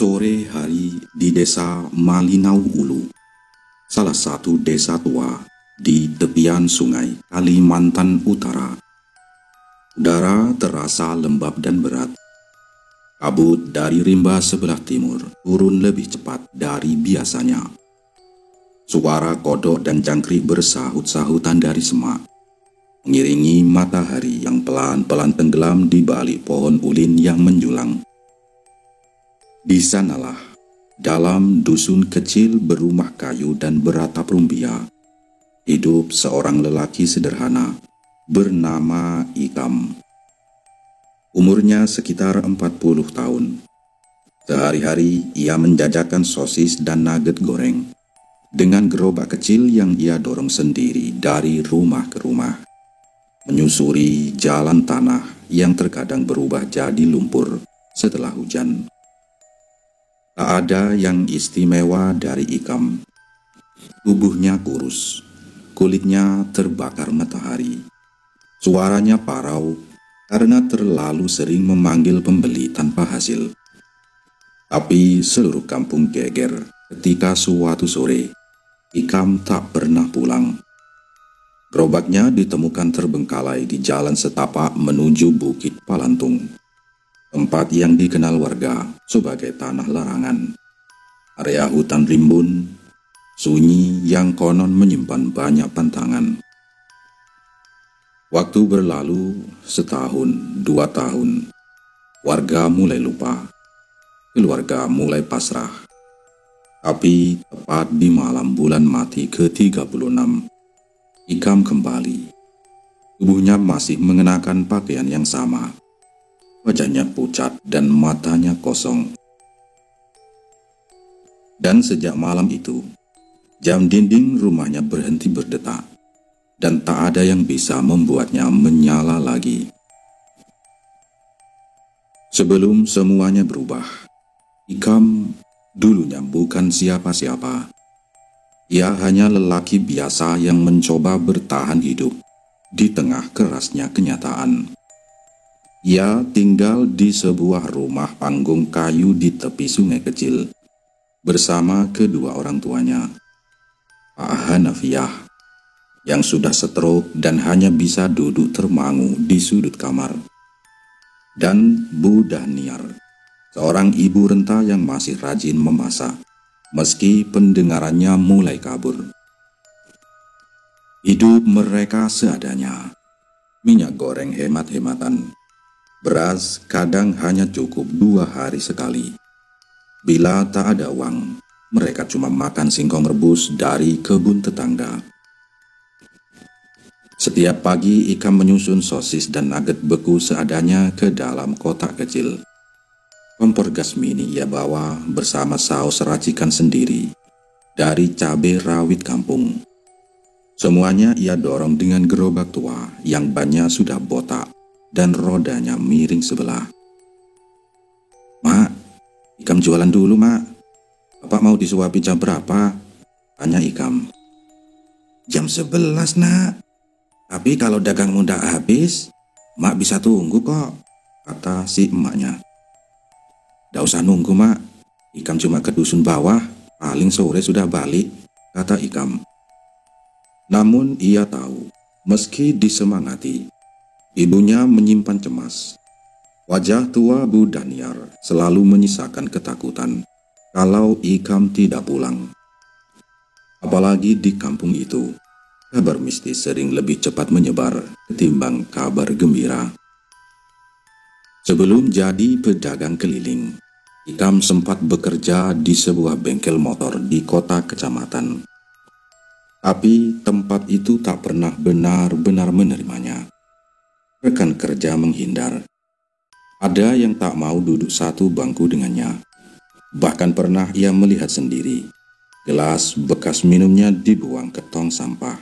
Sore hari di desa Malinau Ulu, salah satu desa tua di tepian sungai Kalimantan Utara. Udara terasa lembab dan berat. Kabut dari rimba sebelah timur turun lebih cepat dari biasanya. Suara kodok dan jangkrik bersahut-sahutan dari semak, mengiringi matahari yang pelan-pelan tenggelam di balik pohon ulin yang menjulang. Di sanalah, dalam dusun kecil berumah kayu dan beratap rumbia, hidup seorang lelaki sederhana bernama Ikam. Umurnya sekitar 40 tahun. Sehari-hari ia menjajakan sosis dan nugget goreng dengan gerobak kecil yang ia dorong sendiri dari rumah ke rumah, menyusuri jalan tanah yang terkadang berubah jadi lumpur setelah hujan. Tak ada yang istimewa dari Ikam. Tubuhnya kurus, kulitnya terbakar matahari. Suaranya parau karena terlalu sering memanggil pembeli tanpa hasil. Tapi seluruh kampung geger ketika suatu sore Ikam tak pernah pulang. Gerobaknya ditemukan terbengkalai di jalan setapak menuju Bukit Palantung, tempat yang dikenal warga sebagai tanah larangan. Area hutan rimbun, sunyi yang konon menyimpan banyak pantangan. Waktu berlalu setahun, 2 tahun. Warga mulai lupa. Keluarga mulai pasrah. Tapi tepat di malam bulan mati ke-36, Ikam kembali. Tubuhnya masih mengenakan pakaian yang sama. Wajahnya pucat dan matanya kosong. Dan sejak malam itu, jam dinding rumahnya berhenti berdetak, dan tak ada yang bisa membuatnya menyala lagi. Sebelum semuanya berubah, Ikam dulunya bukan siapa-siapa. Ia hanya lelaki biasa yang mencoba bertahan hidup di tengah kerasnya kenyataan. Ia tinggal di sebuah rumah panggung kayu di tepi sungai kecil bersama kedua orang tuanya, Pak Hanafiah, yang sudah stroke dan hanya bisa duduk termangu di sudut kamar, dan Bu Dahniar, seorang ibu renta yang masih rajin memasak meski pendengarannya mulai kabur. Hidup mereka seadanya. Minyak goreng hemat-hematan. Beras kadang hanya cukup 2 hari sekali. Bila tak ada uang, mereka cuma makan singkong rebus dari kebun tetangga. Setiap pagi Ikam menyusun sosis dan nugget beku seadanya ke dalam kotak kecil. Kompor gas mini ia bawa bersama saus racikan sendiri dari cabai rawit kampung. Semuanya ia dorong dengan gerobak tua yang bannya sudah botak dan rodanya miring sebelah. "Mak, Ikam jualan dulu, Mak. Bapak mau disuapi jam berapa?" tanya Ikam. "Jam 11, Nak. Tapi kalau dagangmu ndak habis, Mak bisa tunggu kok," kata si emaknya. "Ndak usah nunggu, Mak. Ikam cuma ke dusun bawah, paling sore sudah balik," kata Ikam. Namun ia tahu, meski disemangati, ibunya menyimpan cemas. Wajah tua Bu Dahniar selalu menyisakan ketakutan kalau Ikam tidak pulang. Apalagi di kampung itu, kabar mistis sering lebih cepat menyebar ketimbang kabar gembira. Sebelum jadi pedagang keliling, Ikam sempat bekerja di sebuah bengkel motor di kota kecamatan. Tapi tempat itu tak pernah benar-benar menerimanya. Rekan kerja menghindar. Ada yang tak mau duduk satu bangku dengannya. Bahkan pernah ia melihat sendiri gelas bekas minumnya dibuang ke tong sampah.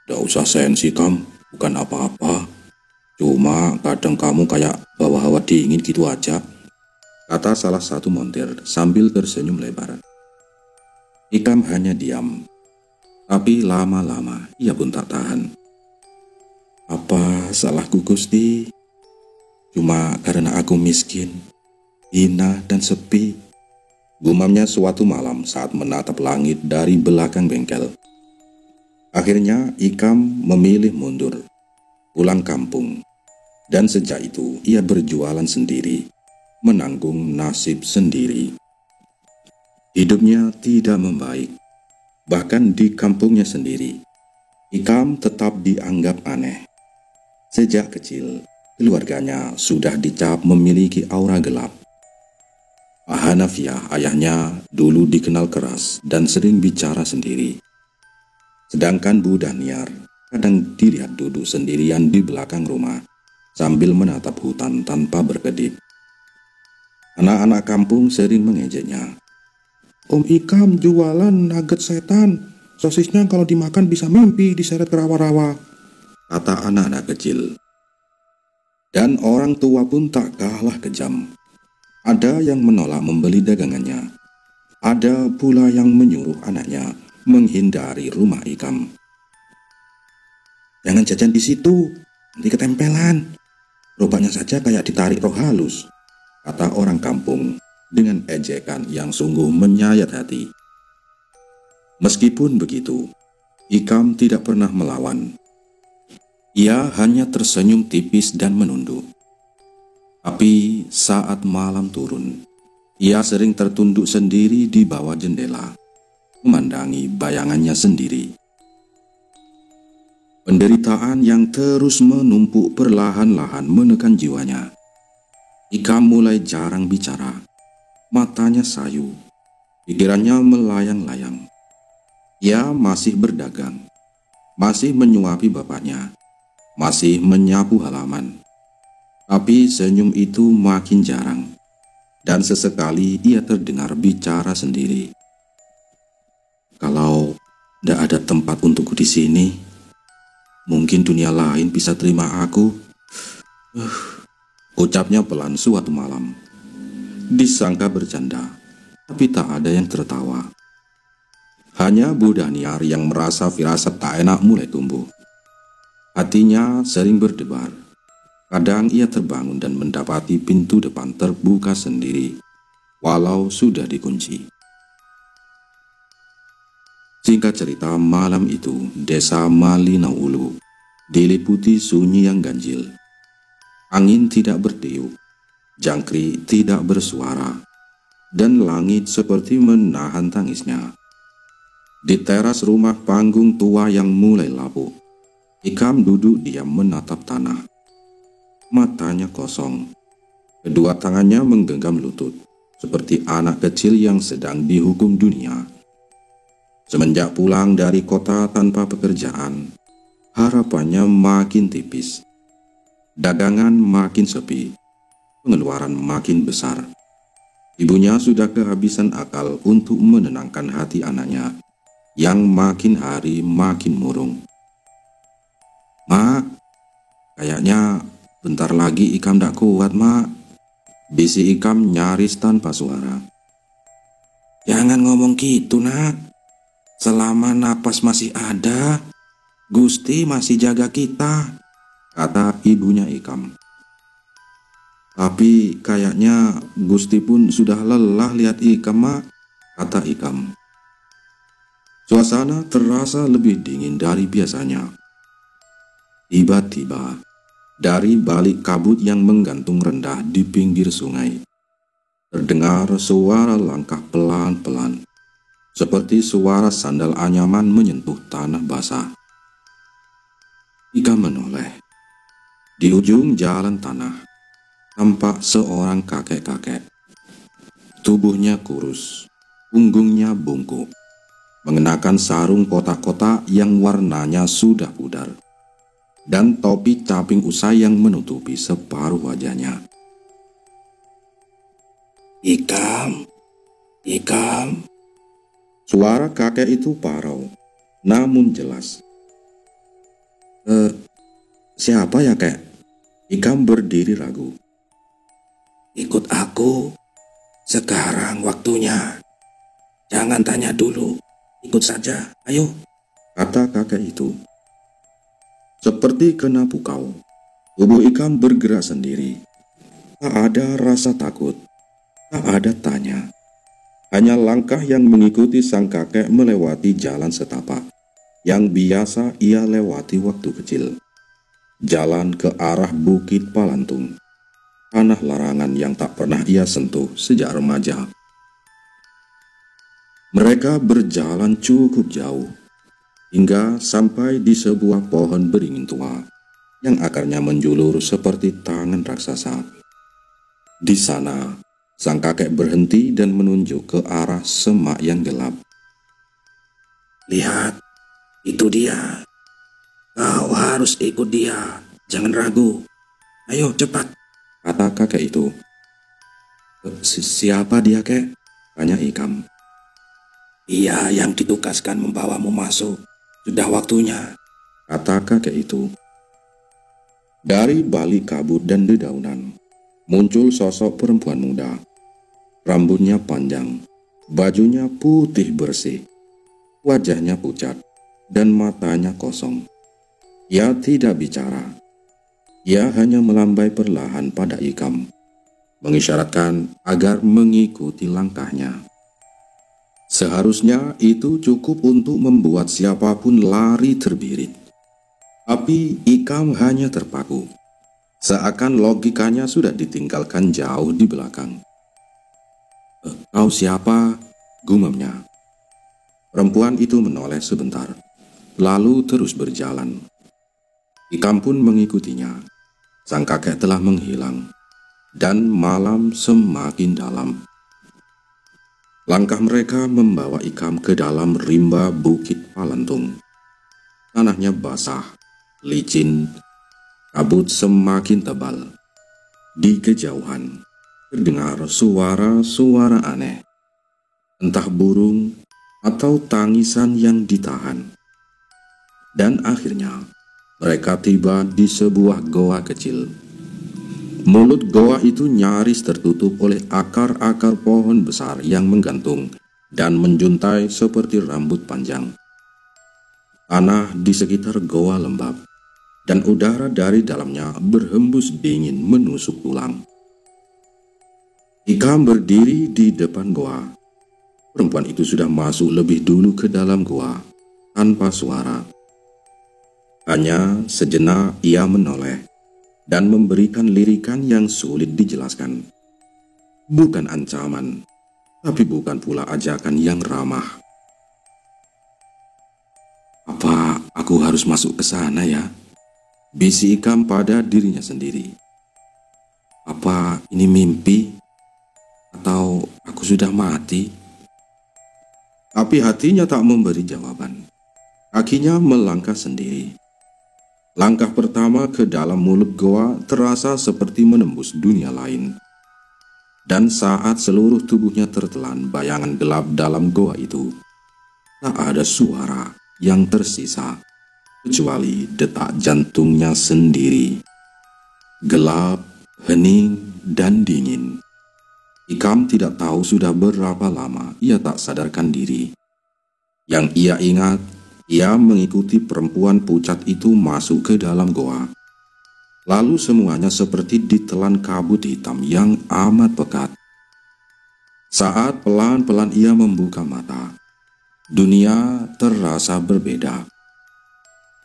"Ndak usah sensi, Kam, bukan apa-apa. Cuma kadang kamu kayak bawa hawa dingin gitu aja," kata salah satu montir sambil tersenyum lebar. Ikam hanya diam, tapi lama-lama ia pun tak tahan. "Apa salahku, Gusti? Cuma karena aku miskin. indah dan sepi, gumamnya suatu malam saat menatap langit dari belakang bengkel. Akhirnya Ikam memilih mundur, pulang kampung, dan sejak itu ia berjualan sendiri, menanggung nasib sendiri. Hidupnya tidak membaik, bahkan di kampungnya sendiri. Ikam tetap dianggap aneh. Sejak kecil, keluarganya sudah dicap memiliki aura gelap. Pak Hanafiah, ayahnya, dulu dikenal keras dan sering bicara sendiri. Sedangkan Bu Daniar kadang dilihat duduk sendirian di belakang rumah sambil menatap hutan tanpa berkedip. Anak-anak kampung sering mengejeknya. "Om Ikam jualan nugget setan, sosisnya kalau dimakan bisa mimpi diseret ke rawa-rawa," kata anak-anak kecil. Dan orang tua pun tak kalah kejam. Ada yang menolak membeli dagangannya. Ada pula yang menyuruh anaknya menghindari rumah Ikam. "Jangan jajan di situ, nanti ketempelan. Gerobaknya saja kayak ditarik roh halus," kata orang kampung dengan ejekan yang sungguh menyayat hati. Meskipun begitu, Ikam tidak pernah melawan. Ia hanya tersenyum tipis dan menunduk. Tapi saat malam turun, ia sering tertunduk sendiri di bawah jendela, memandangi bayangannya sendiri. Penderitaan yang terus menumpuk perlahan-lahan menekan jiwanya. Ikam mulai jarang bicara, matanya sayu, pikirannya melayang-layang. Ia masih berdagang, masih menyuapi bapaknya, masih menyapu halaman. Tapi senyum itu makin jarang, dan sesekali ia terdengar bicara sendiri. "Kalau tidak ada tempat untukku di sini, mungkin dunia lain bisa terima aku," ucapnya pelan suatu malam. Disangka bercanda, tapi tak ada yang tertawa. Hanya Bu Daniar yang merasa firasat tak enak mulai tumbuh. Hatinya sering berdebar. Kadang ia terbangun dan mendapati pintu depan terbuka sendiri, walau sudah dikunci. Singkat cerita, malam itu desa Malinaulu diliputi sunyi yang ganjil. Angin tidak bertiup, jangkrik tidak bersuara, dan langit seperti menahan tangisnya. Di teras rumah panggung tua yang mulai lapuk, Ikam duduk diam menatap tanah. Matanya kosong, kedua tangannya menggenggam lutut, seperti anak kecil yang sedang dihukum dunia. Semenjak pulang dari kota tanpa pekerjaan, harapannya makin tipis. Dagangan makin sepi, pengeluaran makin besar. Ibunya sudah kehabisan akal untuk menenangkan hati anaknya yang makin hari makin murung. "Mak, kayaknya bentar lagi Ikam tak kuat, Mak," bisik Ikam nyaris tanpa suara. "Jangan ngomong gitu, Nak. Selama napas masih ada, Gusti masih jaga kita," kata ibunya Ikam. "Tapi kayaknya Gusti pun sudah lelah lihat Ikam, Mak," kata Ikam. Suasana terasa lebih dingin dari biasanya. Tiba-tiba, dari balik kabut yang menggantung rendah di pinggir sungai, terdengar suara langkah pelan-pelan, seperti suara sandal anyaman menyentuh tanah basah. Ikam menoleh. Di ujung jalan tanah, tampak seorang kakek-kakek. Tubuhnya kurus, punggungnya bungkuk, mengenakan sarung kotak-kotak yang warnanya sudah pudar, dan topi caping usai yang menutupi separuh wajahnya. "Ikam, Ikam." Suara kakek itu parau, namun jelas. Siapa ya, Kek?" Ikam berdiri ragu. "Ikut aku, sekarang waktunya. Jangan tanya dulu, ikut saja, ayo," kata kakek itu. Seperti kena pukau, tubuh Ikam bergerak sendiri. Tak ada rasa takut, Tak ada tanya, hanya langkah yang mengikuti sang kakek melewati jalan setapak yang biasa ia lewati waktu kecil. Jalan ke arah Bukit Palantung, tanah larangan yang tak pernah ia sentuh sejak remaja. Mereka berjalan cukup jauh, hingga sampai di sebuah pohon beringin tua yang akarnya menjulur seperti tangan raksasa. Di sana, sang kakek berhenti dan menunjuk ke arah semak yang gelap. "Lihat, itu dia. Kau harus ikut dia. Jangan ragu. Ayo cepat," kata kakek itu. Siapa dia, kek?" tanya Ikam. "Ia yang ditugaskan membawamu masuk. Sudah waktunya," kata kakek itu. Dari balik kabut dan dedaunan, muncul sosok perempuan muda. Rambutnya panjang, bajunya putih bersih, wajahnya pucat, dan matanya kosong. Ia tidak bicara. Ia hanya melambai perlahan pada Ikam, mengisyaratkan agar mengikuti langkahnya. Seharusnya itu cukup untuk membuat siapapun lari terbirit. Tapi Ikam hanya terpaku, seakan logikanya sudah ditinggalkan jauh di belakang. "Kau siapa?" gumamnya. Perempuan itu menoleh sebentar, lalu terus berjalan. Ikam pun mengikutinya. Sang kakek telah menghilang, dan malam semakin dalam. Langkah mereka membawa Ikam ke dalam rimba Bukit Palantung. Tanahnya basah, licin, kabut semakin tebal. Di kejauhan terdengar suara-suara aneh, entah burung atau tangisan yang ditahan. Dan akhirnya mereka tiba di sebuah goa kecil. Mulut goa itu nyaris tertutup oleh akar-akar pohon besar yang menggantung dan menjuntai seperti rambut panjang. Tanah di sekitar goa lembab, dan udara dari dalamnya berhembus dingin menusuk tulang. Ikam berdiri di depan goa. Perempuan itu sudah masuk lebih dulu ke dalam goa, tanpa suara. Hanya sejenak ia menoleh dan memberikan lirikan yang sulit dijelaskan. Bukan ancaman, tapi bukan pula ajakan yang ramah. "Apa aku harus masuk ke sana ya?" bisik Ikam pada dirinya sendiri. "Apa ini mimpi? Atau aku sudah mati?" Tapi hatinya tak memberi jawaban. Kakinya melangkah sendiri. Langkah pertama ke dalam mulut goa terasa seperti menembus dunia lain. Dan saat seluruh tubuhnya tertelan bayangan gelap dalam goa itu, tak ada suara yang tersisa, kecuali detak jantungnya sendiri. Gelap, hening, dan dingin. Ikam tidak tahu sudah berapa lama ia tak sadarkan diri. Yang ia ingat, ia mengikuti perempuan pucat itu masuk ke dalam goa. Lalu semuanya seperti ditelan kabut hitam yang amat pekat. Saat pelan-pelan ia membuka mata, dunia terasa berbeda.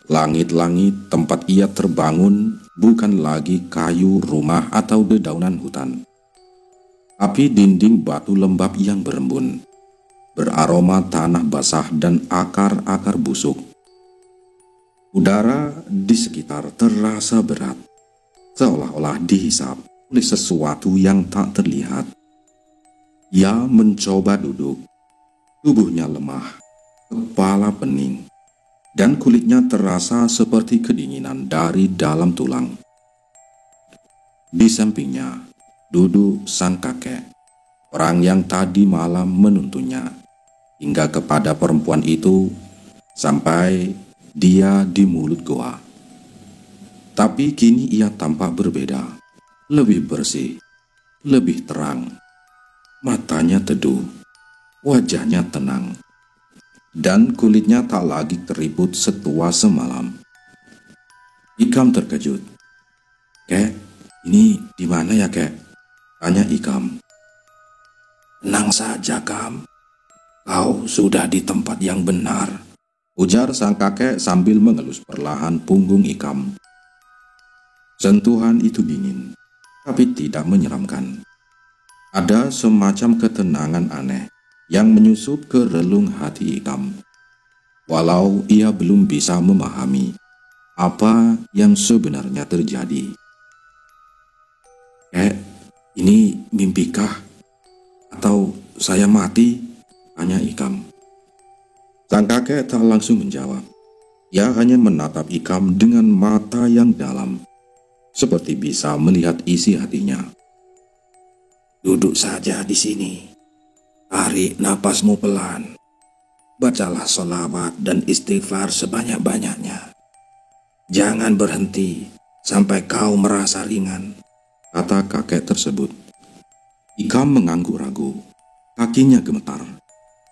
Langit-langit tempat ia terbangun bukan lagi kayu rumah atau dedaunan hutan, tapi dinding batu lembab yang berembun, beraroma tanah basah dan akar-akar busuk. Udara di sekitar terasa berat, seolah-olah dihisap oleh sesuatu yang tak terlihat. Ia mencoba duduk, tubuhnya lemah, kepala pening, dan kulitnya terasa seperti kedinginan dari dalam tulang. Di sampingnya duduk sang kakek, orang yang tadi malam menuntunnya hingga kepada perempuan itu sampai dia di mulut goa. Tapi kini ia tampak berbeda, lebih bersih, lebih terang. Matanya teduh, wajahnya tenang, dan kulitnya tak lagi keriput setua semalam. Ikam terkejut. "Kek, ini di mana ya, kek?" tanya Ikam. Tenang saja, Kam. Kau sudah di tempat yang benar, ujar sang kakek sambil mengelus perlahan punggung Ikam. Sentuhan itu dingin, tapi tidak menyeramkan. Ada semacam ketenangan aneh yang menyusup ke relung hati Ikam. Walau ia belum bisa memahami apa yang sebenarnya terjadi. Ini mimpikah? Atau saya mati? Tanya Ikam. Sang kakek tak langsung menjawab. Ia hanya menatap Ikam dengan mata yang dalam, seperti bisa melihat isi hatinya. Duduk saja di sini. Tarik napasmu pelan. Bacalah sholawat dan istighfar sebanyak-banyaknya. Jangan berhenti sampai kau merasa ringan, kata kakek tersebut. Ikam mengangguk ragu. Kakinya gemetar,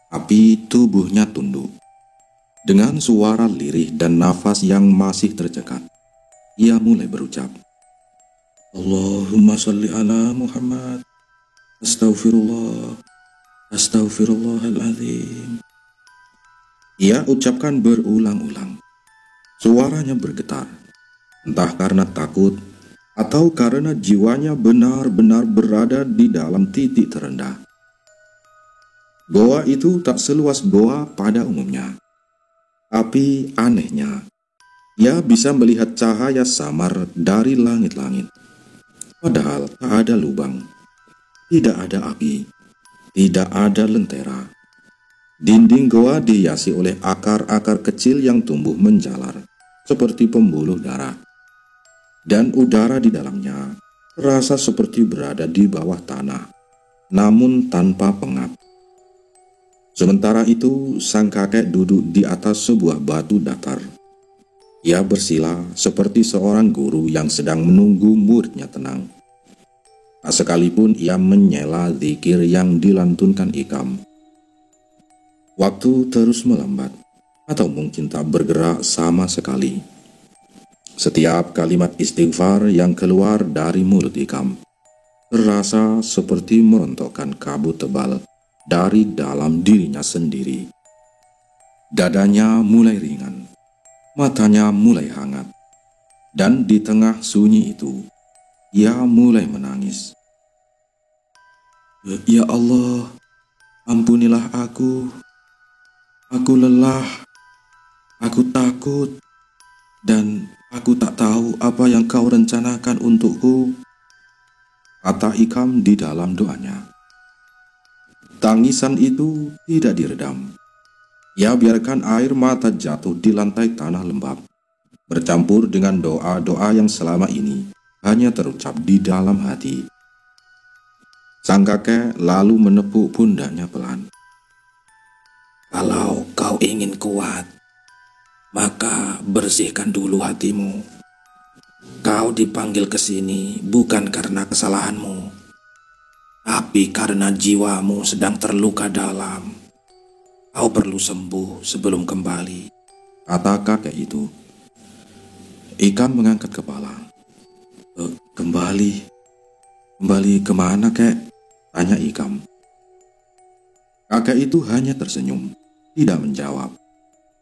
tapi tubuhnya tunduk. Dengan suara lirih dan nafas yang masih tercekat, ia mulai berucap, Allahumma sholli ala Muhammad. Astaghfirullah. Astaghfirullahaladzim. Ia ucapkan berulang-ulang. Suaranya bergetar, entah karena takut atau karena jiwanya benar-benar berada di dalam titik terendah. Goa itu tak seluas goa pada umumnya. Tapi anehnya, ia bisa melihat cahaya samar dari langit-langit. Padahal tak ada lubang, tidak ada api, tidak ada lentera. Dinding goa dihiasi oleh akar-akar kecil yang tumbuh menjalar, seperti pembuluh darah. Dan udara di dalamnya terasa seperti berada di bawah tanah, namun tanpa pengap. Sementara itu, sang kakek duduk di atas sebuah batu datar. Ia bersila seperti seorang guru yang sedang menunggu muridnya tenang. Tak sekalipun ia menyela zikir yang dilantunkan Ikam. Waktu terus melambat, atau mungkin tak bergerak sama sekali. Setiap kalimat istighfar yang keluar dari mulut Ikam terasa seperti merontokkan kabut tebal dari dalam dirinya sendiri. Dadanya mulai ringan, matanya mulai hangat, dan di tengah sunyi itu, ia mulai menangis. Ya Allah, ampunilah aku. Aku lelah, aku takut, dan aku tak tahu apa yang kau rencanakan untukku, kata Ikam di dalam doanya. Tangisan itu tidak diredam. Ia biarkan air mata jatuh di lantai tanah lembab, bercampur dengan doa-doa yang selama ini hanya terucap di dalam hati. Sang kakek lalu menepuk pundaknya pelan. Kalau kau ingin kuat, maka bersihkan dulu hatimu. Kau dipanggil ke sini bukan karena kesalahanmu, tapi karena jiwamu sedang terluka dalam. Kau perlu sembuh sebelum kembali, kata kakek itu. Ikam mengangkat kepala. Kembali kemana, kek? Tanya Ikam. Kakek itu hanya tersenyum, tidak menjawab.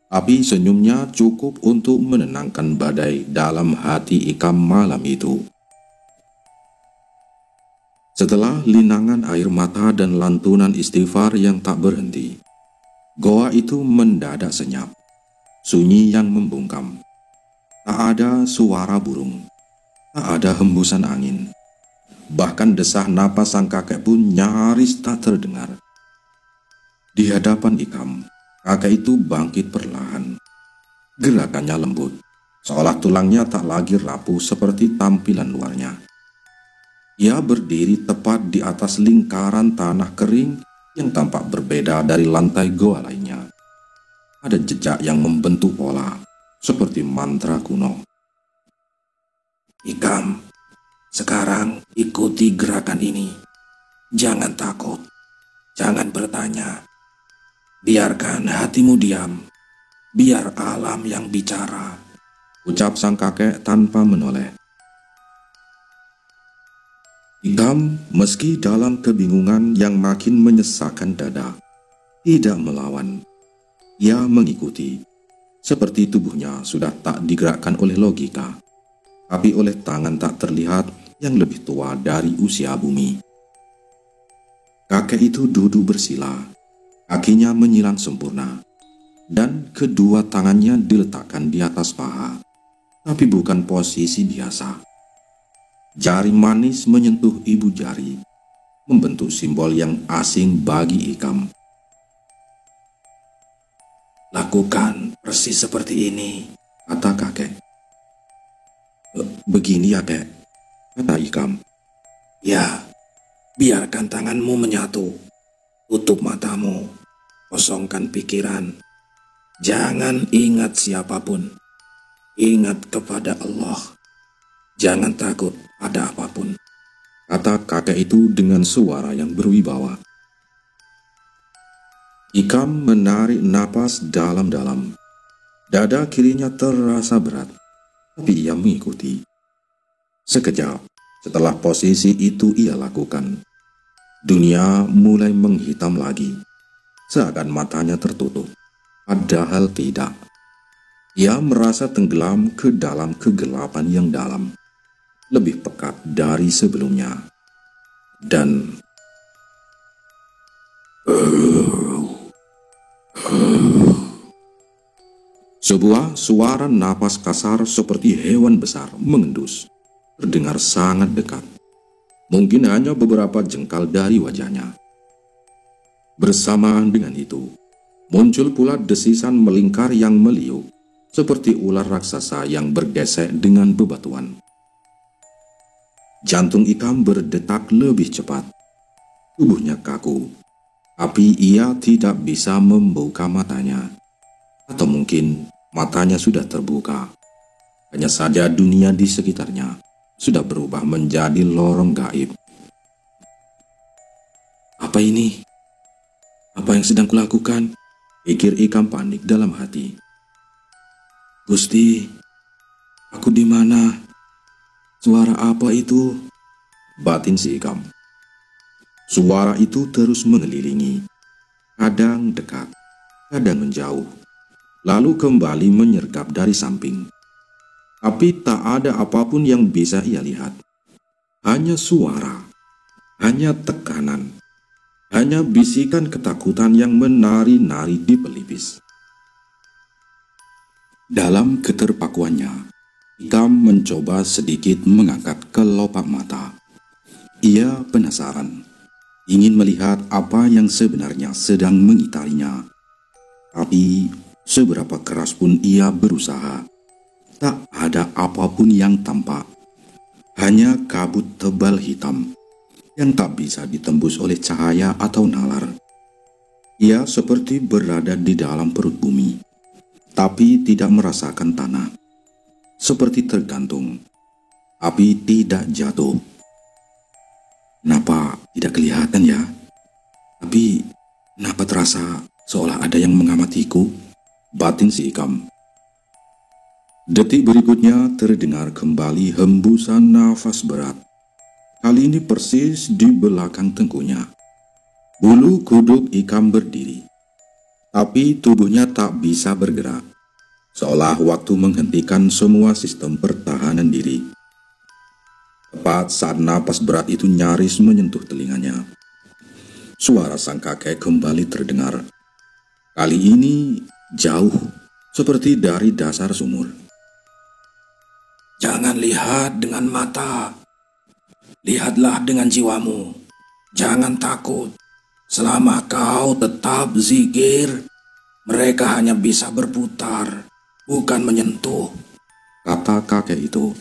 Tapi senyumnya cukup untuk menenangkan badai dalam hati Ikam malam itu. Setelah linangan air mata dan lantunan istighfar yang tak berhenti, goa itu mendadak senyap, sunyi yang membungkam. Tak ada suara burung, tak ada hembusan angin. Bahkan desah napas sang kakek pun nyaris tak terdengar. Di hadapan Ikam, kakek itu bangkit perlahan. Gerakannya lembut, seolah tulangnya tak lagi rapuh seperti tampilan luarnya. Ia berdiri tepat di atas lingkaran tanah kering yang tampak berbeda dari lantai goa lainnya. Ada jejak yang membentuk pola, seperti mantra kuno. Ikam, sekarang ikuti gerakan ini. Jangan takut, jangan bertanya. Biarkan hatimu diam, biar alam yang bicara, ucap sang kakek tanpa menoleh. Ikam meski dalam kebingungan yang makin menyesakkan dada, tidak melawan. Ia mengikuti, seperti tubuhnya sudah tak digerakkan oleh logika, tapi oleh tangan tak terlihat yang lebih tua dari usia bumi. Kakek itu duduk bersila, kakinya menyilang sempurna, dan kedua tangannya diletakkan di atas paha, tapi bukan posisi biasa. Jari manis menyentuh ibu jari, membentuk simbol yang asing bagi Ikam. Lakukan persis seperti ini, Kata kakek. Begini ya, Kek, kata Ikam. ya. Biarkan tanganmu menyatu, tutup matamu, kosongkan pikiran. Jangan ingat siapapun, ingat kepada Allah. Jangan takut pada apapun, Kata kakek itu dengan suara yang berwibawa. Ikam menarik napas dalam-dalam. Dada kirinya terasa berat, tapi ia mengikuti. Sekejap setelah posisi itu ia lakukan, dunia mulai menghitam lagi, seakan matanya tertutup. Padahal tidak. Ia merasa tenggelam ke dalam kegelapan yang dalam, lebih pekat dari sebelumnya. Dan sebuah suara napas kasar seperti hewan besar mengendus terdengar sangat dekat, mungkin hanya beberapa jengkal dari wajahnya. Bersamaan dengan itu, muncul pula desisan melingkar yang meliuk, seperti ular raksasa yang bergesek dengan bebatuan. Jantung Ikam berdetak lebih cepat. Tubuhnya kaku, tapi ia tidak bisa membuka matanya. Atau mungkin matanya sudah terbuka. Hanya saja dunia di sekitarnya sudah berubah menjadi lorong gaib. Apa ini? Apa yang sedang kulakukan? Pikir Ikam panik dalam hati. Gusti, aku di mana? Suara apa itu? Batin si Ikam. Suara itu terus mengelilingi, kadang dekat, kadang menjauh, lalu kembali menyergap dari samping. Tapi tak ada apapun yang bisa ia lihat. Hanya suara, hanya tekanan, hanya bisikan ketakutan yang menari-nari di pelipis. Dalam keterpakuannya, Ikam mencoba sedikit mengangkat kelopak mata. Ia penasaran, ingin melihat apa yang sebenarnya sedang mengitarinya. Tapi seberapa keras pun ia berusaha, tak ada apapun yang tampak. Hanya kabut tebal hitam yang tak bisa ditembus oleh cahaya atau nalar. Ia seperti berada di dalam perut bumi, tapi tidak merasakan tanah. Seperti tergantung, tapi tidak jatuh. Kenapa tidak kelihatan ya? Tapi kenapa terasa seolah ada yang mengamatiku? Batin si Ikam. Detik berikutnya terdengar kembali hembusan nafas berat. Kali ini persis di belakang tengkunya. Bulu kuduk Ikam berdiri, tapi tubuhnya tak bisa bergerak, seolah waktu menghentikan semua sistem pertahanan diri. Tepat saat napas berat itu nyaris menyentuh telinganya, suara sang kakek kembali terdengar. Kali ini jauh, seperti dari dasar sumur. Jangan lihat dengan mata, lihatlah dengan jiwamu. Jangan takut, selama kau tetap zikir, mereka hanya bisa berputar, bukan menyentuh, kata kakek itu.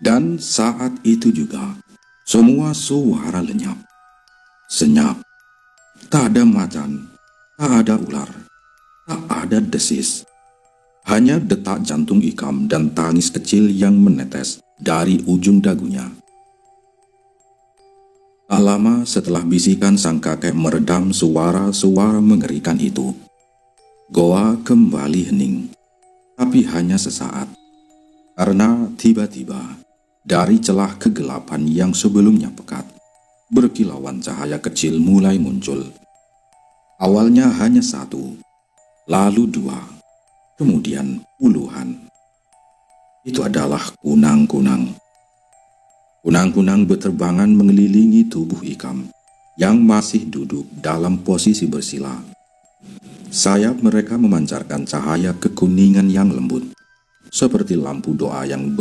Dan saat itu juga, semua suara lenyap, senyap. Tak ada macan, tak ada ular, tak ada desis. Hanya detak jantung Ikam dan tangis kecil yang menetes dari ujung dagunya. Tak lama setelah bisikan sang kakek meredam suara-suara mengerikan itu, goa kembali hening, tapi hanya sesaat. Karena tiba-tiba Dari celah kegelapan yang sebelumnya pekat, berkilauan cahaya kecil mulai muncul. Awalnya hanya satu, lalu dua, kemudian puluhan. Itu adalah kunang-kunang. Kunang-kunang beterbangan mengelilingi tubuh Ikam yang masih duduk dalam posisi bersila. Sayap mereka memancarkan cahaya kekuningan yang lembut, seperti lampu doa yang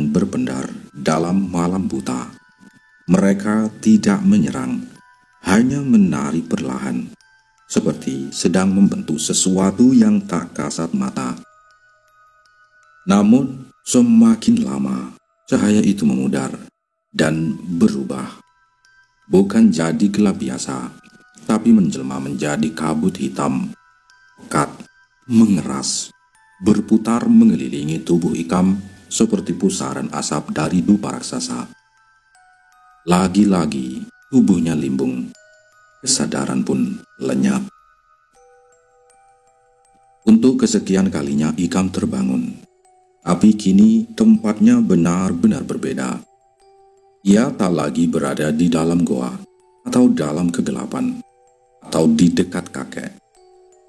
berpendar dalam malam buta. Mereka tidak menyerang, hanya menari perlahan, seperti sedang membentuk sesuatu yang tak kasat mata. Namun, semakin lama, cahaya itu memudar dan berubah. Bukan jadi gelap biasa, tapi menjelma menjadi kabut hitam, pekat, mengeras, berputar mengelilingi tubuh Ikam seperti pusaran asap dari dupa raksasa. Lagi-lagi tubuhnya limbung, kesadaran pun lenyap. Untuk kesekian kalinya Ikam terbangun, tapi kini tempatnya benar-benar berbeda. Ia tak lagi berada di dalam goa, atau dalam kegelapan, atau di dekat kakek.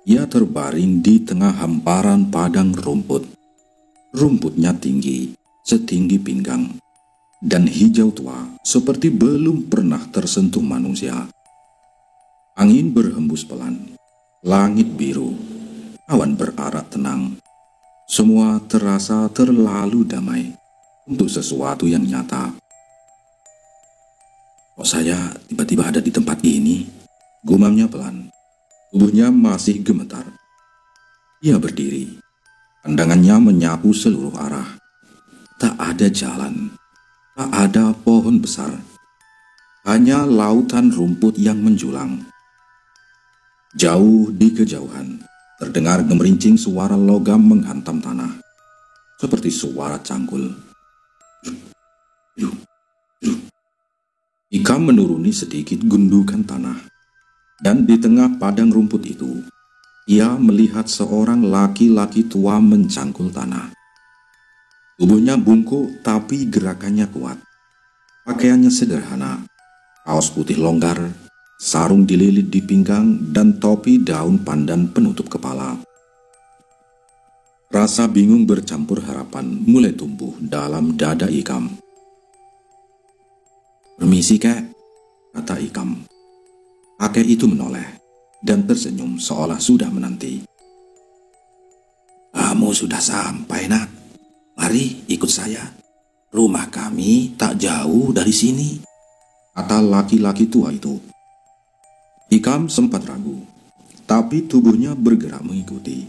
Ia terbaring di tengah hamparan padang rumput. Rumputnya tinggi, setinggi pinggang, dan hijau tua seperti belum pernah tersentuh manusia. Angin berhembus pelan, langit biru, awan berarak tenang. Semua terasa terlalu damai untuk sesuatu yang nyata. Kok saya tiba-tiba ada di tempat ini? Gumamnya pelan. Tubuhnya masih gemetar. Ia berdiri. Pandangannya menyapu seluruh arah. Tak ada jalan. Tak ada pohon besar. Hanya lautan rumput yang menjulang. Jauh di kejauhan, terdengar gemerincing suara logam menghantam tanah. Seperti suara cangkul. Ikam menuruni sedikit gundukan tanah, dan di tengah padang rumput itu, ia melihat seorang laki-laki tua mencangkul tanah. Tubuhnya bungkuk tapi gerakannya kuat. Pakaiannya sederhana, kaos putih longgar, sarung dililit di pinggang, dan topi daun pandan penutup kepala. Rasa bingung bercampur harapan mulai tumbuh dalam dada Ikam. "Permisi, Kek," kata Ikam. Kakek itu menoleh dan tersenyum seolah sudah menanti. "Kamu sudah sampai, Nak. Mari ikut saya. Rumah kami tak jauh dari sini," kata laki-laki tua itu. Ikam sempat ragu, tapi tubuhnya bergerak mengikuti.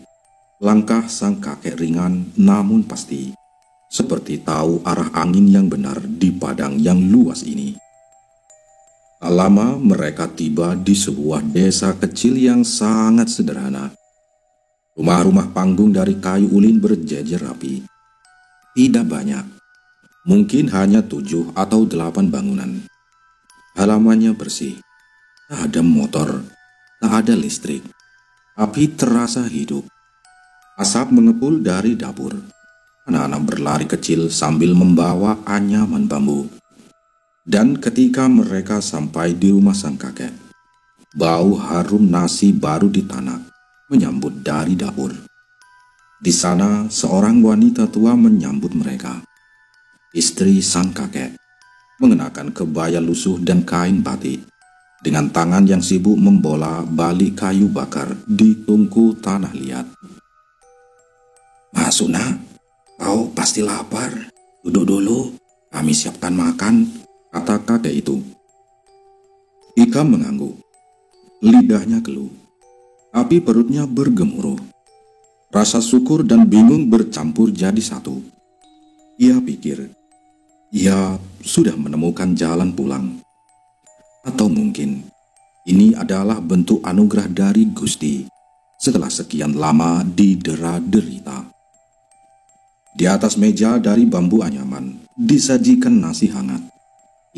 Langkah sang kakek ringan namun pasti, seperti tahu arah angin yang benar di padang yang luas ini. Tak lama mereka tiba di sebuah desa kecil yang sangat sederhana. Rumah-rumah panggung dari kayu ulin berjejer rapi. Tidak banyak, mungkin hanya 7 atau 8 bangunan. Halamannya bersih, tak ada motor, tak ada listrik, tapi terasa hidup. Asap mengepul dari dapur. Anak-anak berlari kecil sambil membawa anyaman bambu. Dan ketika mereka sampai di rumah sang kakek, bau harum nasi baru ditanak menyambut dari dapur. Di sana seorang wanita tua menyambut mereka. Istri sang kakek, mengenakan kebaya lusuh dan kain batik, dengan tangan yang sibuk membola balik kayu bakar di tungku tanah liat. "Masuk, Nak. Kau pasti lapar. Duduk dulu, kami siapkan makan," kata kakek itu. Ikam mengangguk. Lidahnya keluh, tapi perutnya bergemuruh. Rasa syukur dan bingung bercampur jadi satu. Ia pikir, ia sudah menemukan jalan pulang. Atau mungkin ini adalah bentuk anugerah dari Gusti setelah sekian lama didera-derita. Di atas meja dari bambu anyaman disajikan nasi hangat,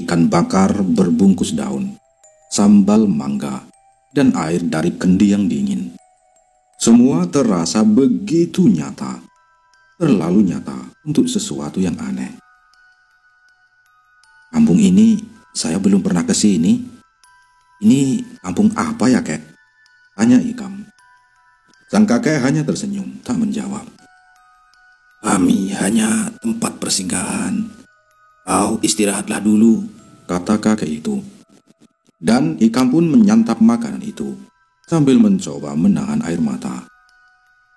ikan bakar berbungkus daun, sambal mangga, dan air dari kendi yang dingin. Semua terasa begitu nyata. terlalu nyata untuk sesuatu yang aneh. "Kampung ini saya belum pernah ke sini. Ini kampung apa ya, Kek?" tanya Ikam. Sang kakek hanya tersenyum, tak menjawab. Kami hanya tempat persinggahan. Kau istirahatlah dulu, kata kakek itu. Dan Ikam pun menyantap makanan itu sambil mencoba menahan air mata.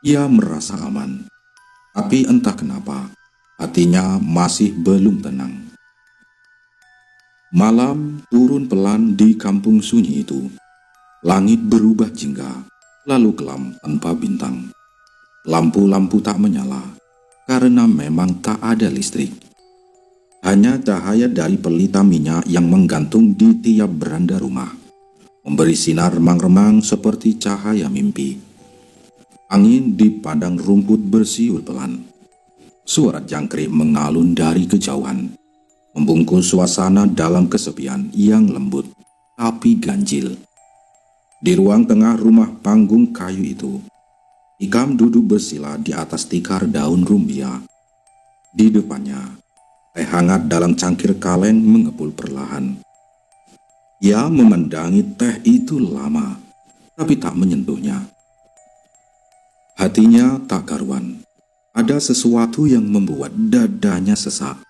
Ia merasa aman, tapi entah kenapa hatinya masih belum tenang. Malam turun pelan di kampung sunyi itu. Langit berubah jingga, lalu kelam tanpa bintang. Lampu-lampu tak menyala karena memang tak ada listrik. Hanya cahaya dari pelita minyak yang menggantung di tiap beranda rumah, memberi sinar remang-remang seperti cahaya mimpi. Angin di padang rumput bersiul pelan. Suara jangkrik mengalun dari kejauhan, membungkus suasana dalam kesepian yang lembut tapi ganjil. Di ruang tengah rumah panggung kayu itu, Ikam duduk bersila di atas tikar daun rumbia. Di depannya, teh hangat dalam cangkir kaleng mengepul perlahan. Ia memandangi teh itu lama, tapi tak menyentuhnya. Hatinya tak karuan. Ada sesuatu yang membuat dadanya sesak.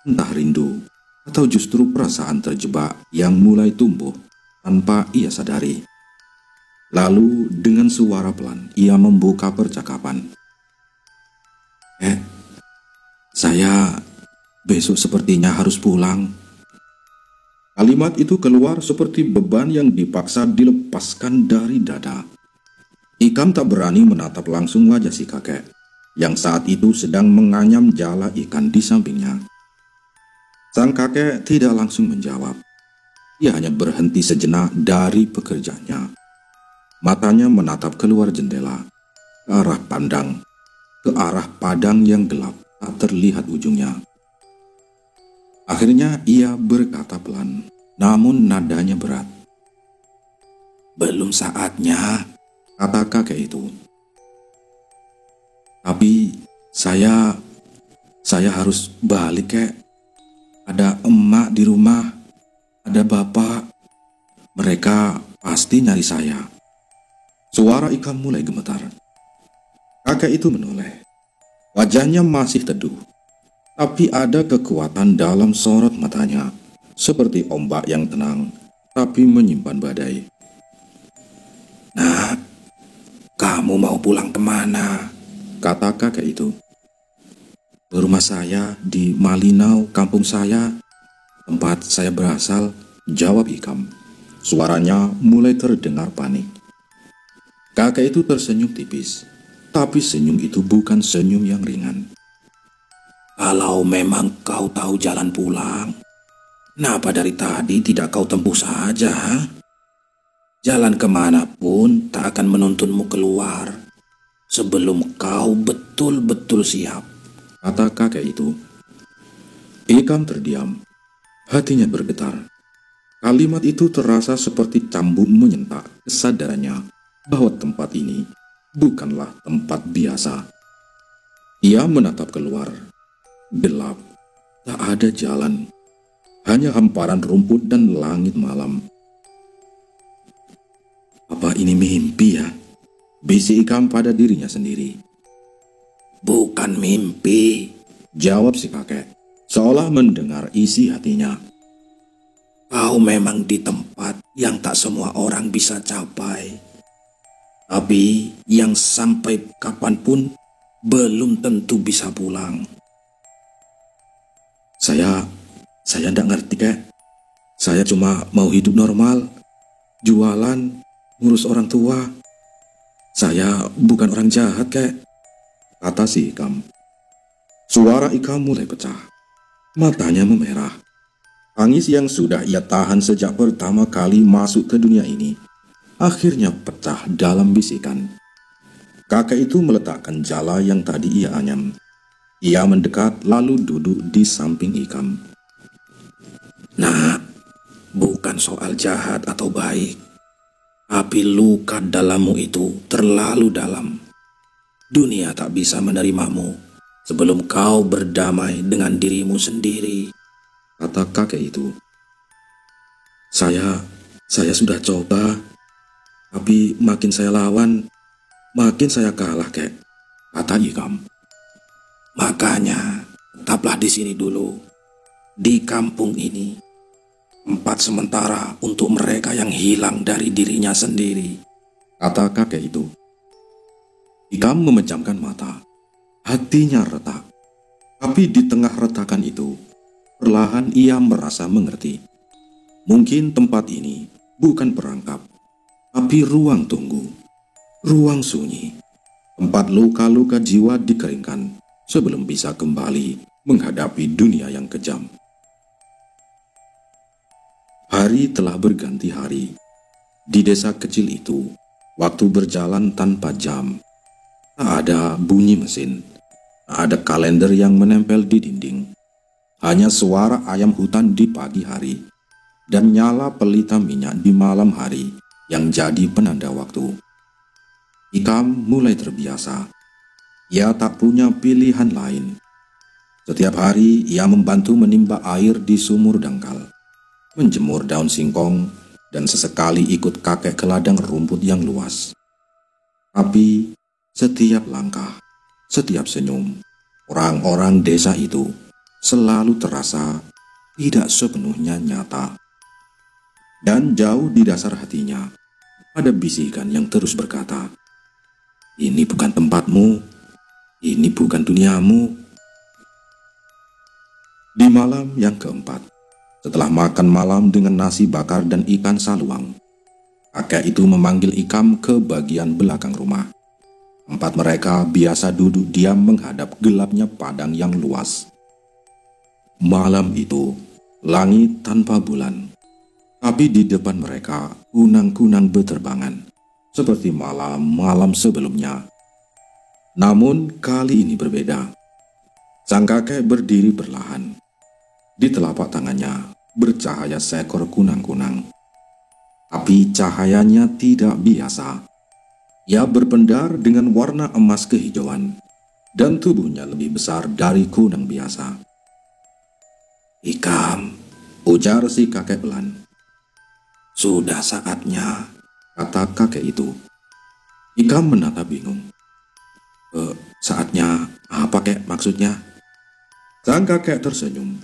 Entah rindu atau justru perasaan terjebak yang mulai tumbuh tanpa ia sadari. Lalu dengan suara pelan ia membuka percakapan. Saya besok sepertinya harus pulang." Kalimat itu keluar seperti beban yang dipaksa dilepaskan dari dada. Ikam tak berani menatap langsung wajah si kakek yang saat itu sedang menganyam jala ikan di sampingnya. Sang kakek tidak langsung menjawab. Ia hanya berhenti sejenak dari pekerjaannya. Matanya menatap keluar jendela, ke arah padang yang gelap tak terlihat ujungnya. Akhirnya ia berkata pelan, namun nadanya berat. belum saatnya, Kata kakek itu. "Tapi saya harus balik, Kek. Ada emak di rumah, ada bapak. Mereka pasti nyari saya." Suara Ikam mulai gemetar. Kakek itu menoleh. Wajahnya masih teduh, tapi ada kekuatan dalam sorot matanya, seperti ombak yang tenang, tapi menyimpan badai. "Nak, kamu mau pulang kemana?" Kata kakek itu. "Ke rumah saya di Malinau, kampung saya, tempat saya berasal," jawab Ikam. Suaranya mulai terdengar panik. Kakek itu tersenyum tipis, tapi senyum itu bukan senyum yang ringan. "Kalau memang kau tahu jalan pulang, kenapa dari tadi tidak kau tempuh saja? Jalan kemanapun tak akan menuntunmu keluar sebelum kau betul-betul siap," kata kakek itu. Ikam terdiam, hatinya bergetar. Kalimat itu terasa seperti cambuk menyentak kesadarannya bahwa tempat ini bukanlah tempat biasa. Ia menatap keluar. Gelap, tak ada jalan, hanya hamparan rumput dan langit malam. "Apa ini mimpi ya?" bisik Ikam pada dirinya sendiri. "Bukan mimpi," jawab si kakek, seolah mendengar isi hatinya. "Kau memang di tempat yang tak semua orang bisa capai. Tapi yang sampai kapanpun belum tentu bisa pulang." Saya tidak ngerti, Kek. Saya cuma mau hidup normal, jualan, ngurus orang tua. Saya bukan orang jahat, Kek, kata si Ikam. Suara Ikam mulai pecah. Matanya memerah. Tangis yang sudah ia tahan sejak pertama kali masuk ke dunia ini akhirnya pecah dalam bisikan. Kakek itu meletakkan jala yang tadi ia anyam. Ia mendekat lalu duduk di samping Ikam. "Nah, bukan soal jahat atau baik, tapi luka dalammu itu terlalu dalam. dunia tak bisa menerimamu sebelum kau berdamai dengan dirimu sendiri, kata kakek itu. Saya sudah coba, tapi makin saya lawan, makin saya kalah, kek, kata Ikam. Makanya, tetaplah di sini dulu, di kampung ini. Tempat sementara untuk mereka yang hilang dari dirinya sendiri, kata kakek itu. Ikam memejamkan mata, hatinya retak. Tapi di tengah retakan itu, perlahan ia merasa mengerti. Mungkin tempat ini bukan perangkap, tapi ruang tunggu, ruang sunyi, tempat luka-luka jiwa dikeringkan sebelum bisa kembali menghadapi dunia yang kejam. Hari telah berganti hari. Di desa kecil itu, waktu berjalan tanpa jam. Tak ada bunyi mesin, tak ada kalender yang menempel di dinding. Hanya suara ayam hutan di pagi hari dan nyala pelita minyak di malam hari yang jadi penanda waktu. Ikam mulai terbiasa. Ia tak punya pilihan lain. Setiap hari ia membantu menimba air di sumur dangkal, menjemur daun singkong, dan sesekali ikut kakek ke ladang rumput yang luas. Tapi setiap langkah, setiap senyum, orang-orang desa itu selalu terasa tidak sepenuhnya nyata. Dan jauh di dasar hatinya, ada bisikan yang terus berkata, "Ini bukan tempatmu, ini bukan duniamu." Di malam yang keempat, setelah makan malam dengan nasi bakar dan ikan saluang, kakek itu memanggil Ikam ke bagian belakang rumah. Tempat mereka biasa duduk diam menghadap gelapnya padang yang luas. Malam itu, langit tanpa bulan. Tapi di depan mereka, kunang-kunang berterbangan, seperti malam-malam sebelumnya. Namun kali ini berbeda. Sang kakek berdiri perlahan. Di telapak tangannya bercahaya seekor kunang-kunang. Tapi cahayanya tidak biasa. Ia berpendar dengan warna emas kehijauan, dan tubuhnya lebih besar dari kunang biasa. Ikam, ujar si kakek pelan. Sudah saatnya, kata kakek itu. Ikam menatap bingung. Saatnya apa, kek, maksudnya? Sang kakek tersenyum,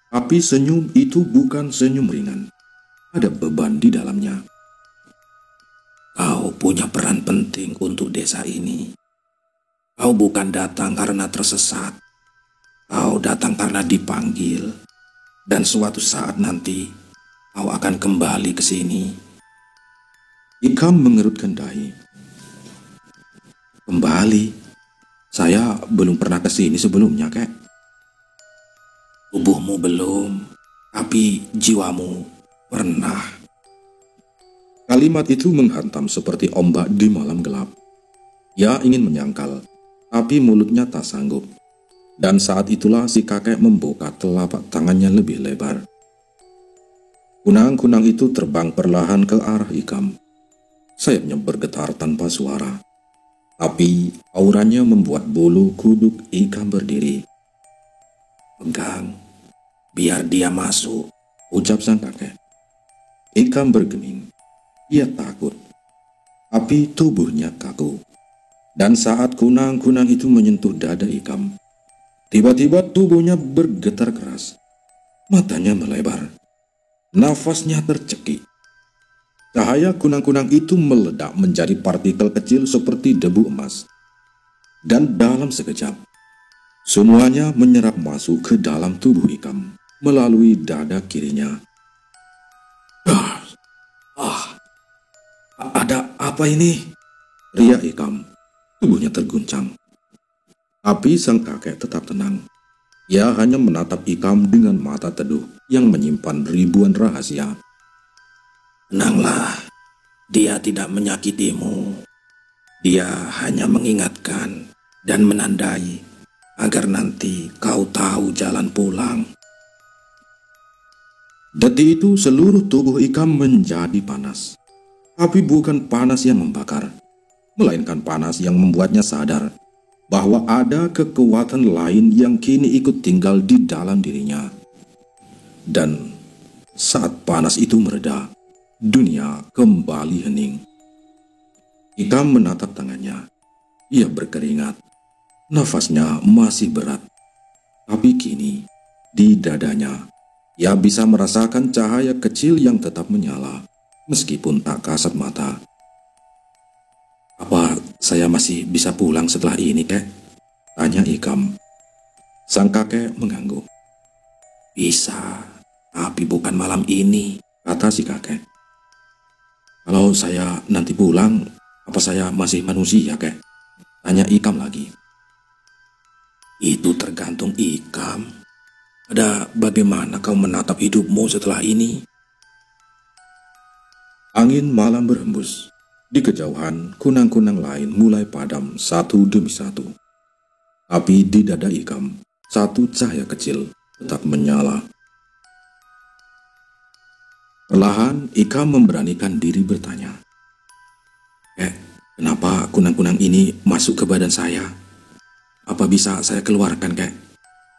tapi senyum itu bukan senyum ringan. Ada beban di dalamnya. Kau punya peran penting untuk desa ini. Kau bukan datang karena tersesat. Kau datang karena dipanggil. Dan suatu saat nanti, kau akan kembali ke sini. Ikam mengerutkan dahi. Kembali? Saya belum pernah ke sini sebelumnya, kek. Tubuhmu belum, tapi jiwamu pernah. Kalimat itu menghantam seperti ombak di malam gelap. Ia ingin menyangkal, tapi mulutnya tak sanggup. Dan saat itulah si kakek membuka telapak tangannya lebih lebar. Kunang-kunang itu terbang perlahan ke arah Ikam. Sayapnya bergetar tanpa suara. Tapi auranya membuat bulu kuduk Ikam berdiri. Pegang, biar dia masuk, ucap sang kakek. Ikam bergeming. Ia takut. Tapi tubuhnya kaku. Dan saat kunang-kunang itu menyentuh dada Ikam, tiba-tiba tubuhnya bergetar keras. Matanya melebar. Nafasnya tercekik. Cahaya kunang-kunang itu meledak menjadi partikel kecil seperti debu emas. Dan dalam sekejap, semuanya menyerap masuk ke dalam tubuh Ikam melalui dada kirinya. Ada apa ini? Riak Ikam. Tubuhnya terguncang. Tapi sang kakek tetap tenang. Ia hanya menatap Ikam dengan mata teduh yang menyimpan ribuan rahasia. Tenanglah, dia tidak menyakitimu. Dia hanya mengingatkan dan menandai agar nanti kau tahu jalan pulang. Detik itu seluruh tubuh Ikam menjadi panas. Tapi bukan panas yang membakar, melainkan panas yang membuatnya sadar bahwa ada kekuatan lain yang kini ikut tinggal di dalam dirinya. Dan saat panas itu mereda, dunia kembali hening. Ikam menatap tangannya. Ia berkeringat. Nafasnya masih berat. Tapi kini, di dadanya, ia bisa merasakan cahaya kecil yang tetap menyala, meskipun tak kasat mata. "Apa saya masih bisa pulang setelah ini, Kek?" tanya Ikam. Sang kakek mengangguk. "Bisa, tapi bukan malam ini," kata si kakek. "Kalau saya nanti pulang, apa saya masih manusia, Kek?" tanya Ikam lagi. "Itu tergantung Ikam. Ada bagaimana kau menatap hidupmu setelah ini?" Angin malam berhembus. Di kejauhan, kunang-kunang lain mulai padam satu demi satu. Tapi di dada Ikam, satu cahaya kecil tetap menyala. Perlahan, Ikam memberanikan diri bertanya, "Kenapa kunang-kunang ini masuk ke badan saya? Apa bisa saya keluarkan, Kek?"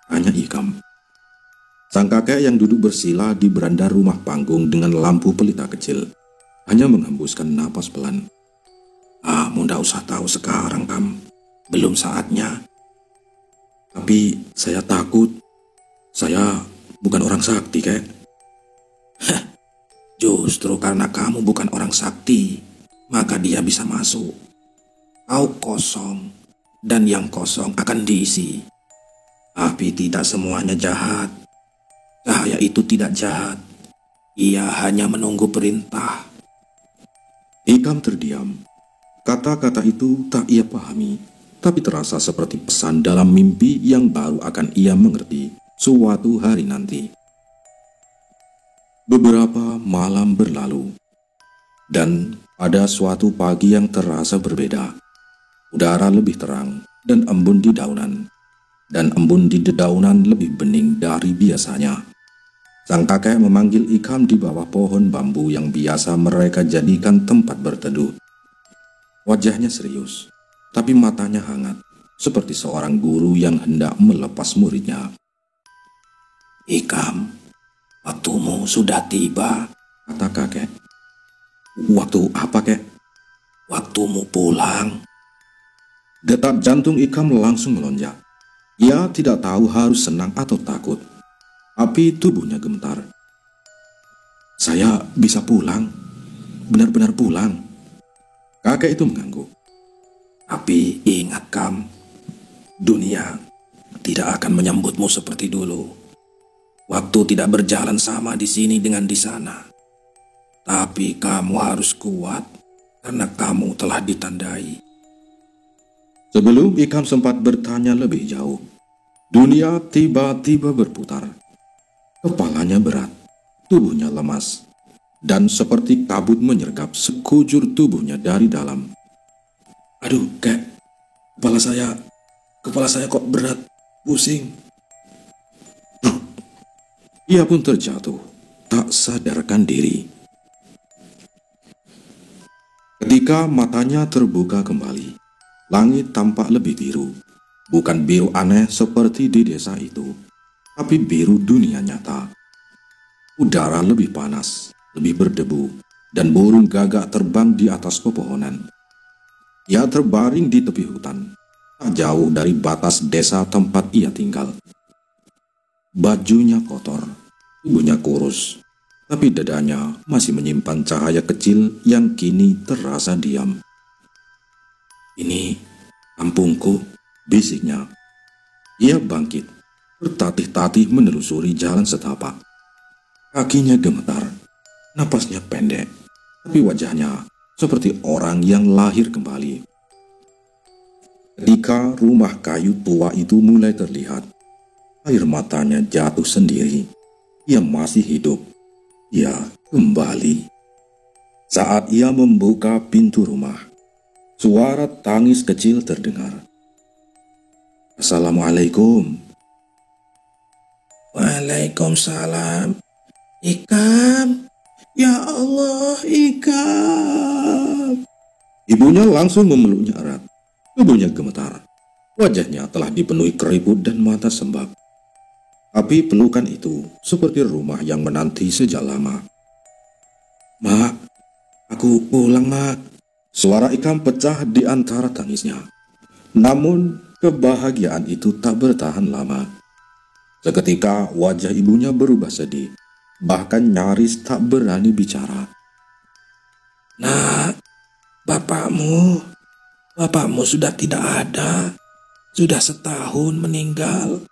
tanya Ikam. Sang kakek yang duduk bersila di beranda rumah panggung dengan lampu pelita kecil hanya menghembuskan napas pelan. "Kamu ndak usah tahu sekarang, Kam. Belum saatnya. Tapi saya takut. Saya bukan orang sakti, Kek." "Justru karena kamu bukan orang sakti, maka dia bisa masuk. Kau kosong, dan yang kosong akan diisi. Tapi tidak semuanya jahat. Cahaya itu tidak jahat. Ia hanya menunggu perintah." Ikam terdiam. Kata-kata itu tak ia pahami, tapi terasa seperti pesan dalam mimpi yang baru akan ia mengerti suatu hari nanti. Beberapa malam berlalu, dan pada suatu pagi yang terasa berbeda, udara lebih terang dan embun di dedaunan lebih bening dari biasanya. Sang kakek memanggil Ikam di bawah pohon bambu yang biasa mereka jadikan tempat berteduh. Wajahnya serius, tapi matanya hangat, seperti seorang guru yang hendak melepas muridnya. "Ikam, waktumu sudah tiba," kata kakek. "Waktu apa, Kek?" "Waktumu pulang." Detak jantung Ikam langsung melonjak. Ia tidak tahu harus senang atau takut. Tapi tubuhnya gemetar. "Saya bisa pulang? Benar-benar pulang?" Kakek itu mengangguk. "Tapi ingat, Kam, dunia tidak akan menyambutmu seperti dulu. Waktu tidak berjalan sama di sini dengan di sana. Tapi kamu harus kuat, karena kamu telah ditandai." Sebelum Ikam sempat bertanya lebih jauh, dunia tiba-tiba berputar. Kepalanya berat, tubuhnya lemas, dan seperti kabut menyergap sekujur tubuhnya dari dalam. "Aduh, Kek, kepala saya kok berat, pusing." Ia pun terjatuh, tak sadarkan diri. Ketika matanya terbuka kembali, langit tampak lebih biru. Bukan biru aneh seperti di desa itu, tapi biru dunia nyata. Udara lebih panas, lebih berdebu, dan burung gagak terbang di atas pepohonan. Ia terbaring di tepi hutan, tak jauh dari batas desa tempat ia tinggal. Bajunya kotor, tubuhnya kurus, tapi dadanya masih menyimpan cahaya kecil yang kini terasa diam. "Ini kampungku," bisiknya. Ia bangkit, bertatih-tatih menelusuri jalan setapak. Kakinya gemetar, napasnya pendek, tapi wajahnya seperti orang yang lahir kembali. Ketika rumah kayu tua itu mulai terlihat, air matanya jatuh sendiri. Ia masih hidup. Ia kembali. Saat ia membuka pintu rumah, suara tangis kecil terdengar. "Assalamualaikum." "Waalaikumsalam. Ikam, ya Allah, Ikam." Ibunya langsung memeluknya erat. Tubuhnya gemetar. Wajahnya telah dipenuhi keriput dan mata sembab. Tapi pelukan itu seperti rumah yang menanti sejak lama. "Mak, aku pulang, Mak." Suara Ikam pecah di antara tangisnya. Namun kebahagiaan itu tak bertahan lama. Seketika wajah ibunya berubah sedih, bahkan nyaris tak berani bicara. "Nak, bapakmu sudah tidak ada. Sudah setahun meninggal."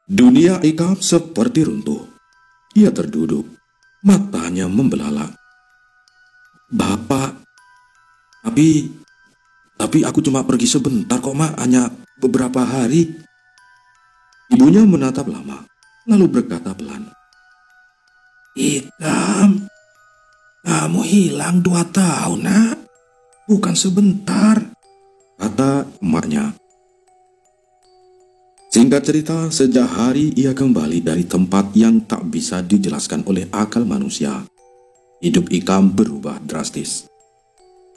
Dunia Ikam seperti runtuh. Ia terduduk, matanya membelalak. "Bapak, tapi aku cuma pergi sebentar kok, Mak, hanya beberapa hari." Ibunya menatap lama, lalu berkata pelan, "Ikam, kamu hilang 2 tahun, Nak. Bukan sebentar." kata emaknya. Singkat cerita, sejak hari ia kembali dari tempat yang tak bisa dijelaskan oleh akal manusia, hidup Ikam berubah drastis.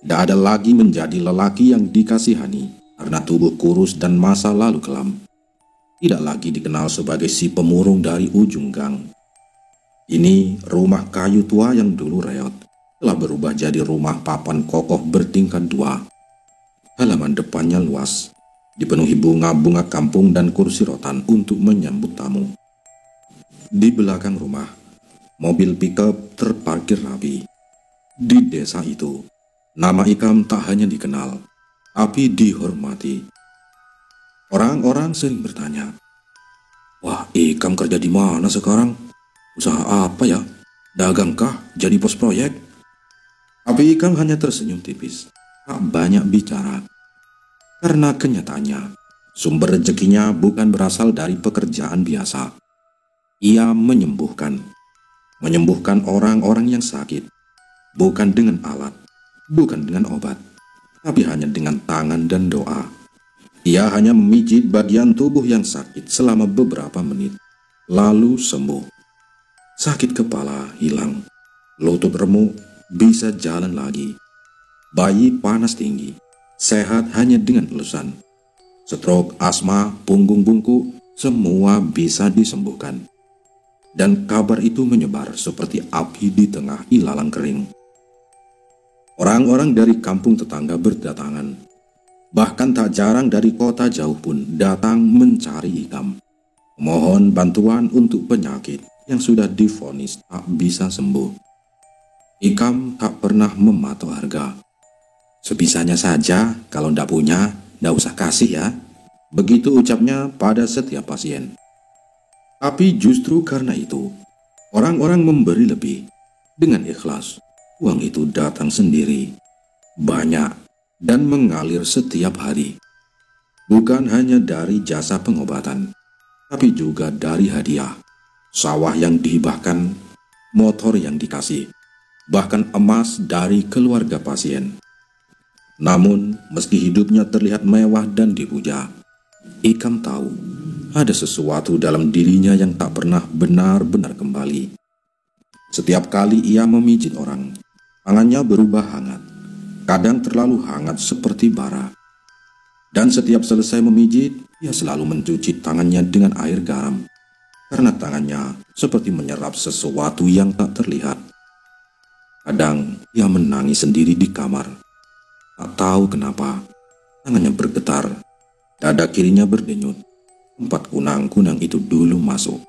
Tidak ada lagi menjadi lelaki yang dikasihani karena tubuh kurus dan masa lalu kelam. Tidak lagi dikenal sebagai si pemurung dari ujung gang. Ini rumah kayu tua yang dulu reot telah berubah jadi rumah papan kokoh bertingkat 2. Halaman depannya luas, dipenuhi bunga-bunga kampung dan kursi rotan untuk menyambut tamu. Di belakang rumah, mobil pickup terparkir rapi. Di desa itu, nama Ikam tak hanya dikenal, tapi dihormati. Orang-orang sering bertanya, "Wah, Ikam kerja di mana sekarang? Usaha apa ya? Dagangkah? Jadi bos proyek?" Tapi Ikam hanya tersenyum tipis, tak banyak bicara. Karena kenyataannya, sumber rezekinya bukan berasal dari pekerjaan biasa. Ia menyembuhkan orang-orang yang sakit, bukan dengan alat, bukan dengan obat, tapi hanya dengan tangan dan doa. Ia hanya memijit bagian tubuh yang sakit selama beberapa menit, lalu sembuh. Sakit kepala hilang, lutut remuk, bisa jalan lagi. Bayi panas tinggi, sehat hanya dengan elusan. Stroke, asma, punggung bungkuk, semua bisa disembuhkan. Dan kabar itu menyebar seperti api di tengah ilalang kering. Orang-orang dari kampung tetangga berdatangan. Bahkan tak jarang dari kota jauh pun datang mencari Ikam. Mohon bantuan untuk penyakit yang sudah divonis tak bisa sembuh. Ikam tak pernah mematok harga. "Sebisanya saja, kalau ndak punya, ndak usah kasih ya." Begitu ucapnya pada setiap pasien. Tapi justru karena itu, orang-orang memberi lebih. Dengan ikhlas, uang itu datang sendiri, banyak, dan mengalir setiap hari. Bukan hanya dari jasa pengobatan, tapi juga dari hadiah, sawah yang dihibahkan, motor yang dikasih, bahkan emas dari keluarga pasien. Namun, meski hidupnya terlihat mewah dan dipuja, Ikam tahu ada sesuatu dalam dirinya yang tak pernah benar-benar kembali. Setiap kali ia memijit orang, tangannya berubah hangat, kadang terlalu hangat seperti bara. Dan setiap selesai memijit, ia selalu mencuci tangannya dengan air garam, karena tangannya seperti menyerap sesuatu yang tak terlihat. Kadang ia menangis sendiri di kamar. Tak tahu kenapa, tangannya bergetar, dada kirinya berdenyut. 4 kunang-kunang itu dulu masuk.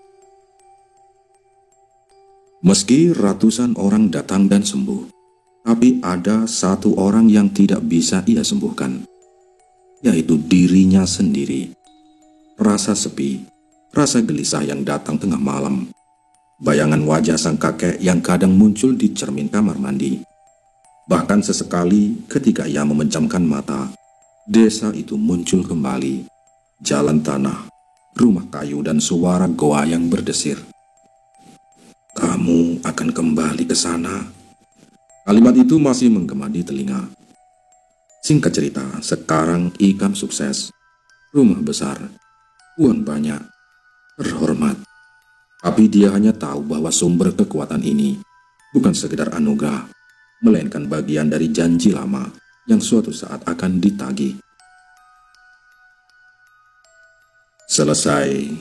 Meski ratusan orang datang dan sembuh, tapi ada satu orang yang tidak bisa ia sembuhkan, yaitu dirinya sendiri. Rasa sepi, rasa gelisah yang datang tengah malam, bayangan wajah sang kakek yang kadang muncul di cermin kamar mandi. Bahkan sesekali ketika ia memejamkan mata, desa itu muncul kembali. Jalan tanah, rumah kayu, dan suara goa yang berdesir. "Kamu akan kembali ke sana." Kalimat itu masih menggema di telinga. Singkat cerita, sekarang Ikam sukses. Rumah besar, uang banyak, terhormat. Tapi dia hanya tahu bahwa sumber kekuatan ini bukan sekedar anugerah, melainkan bagian dari janji lama yang suatu saat akan ditagih. Selesai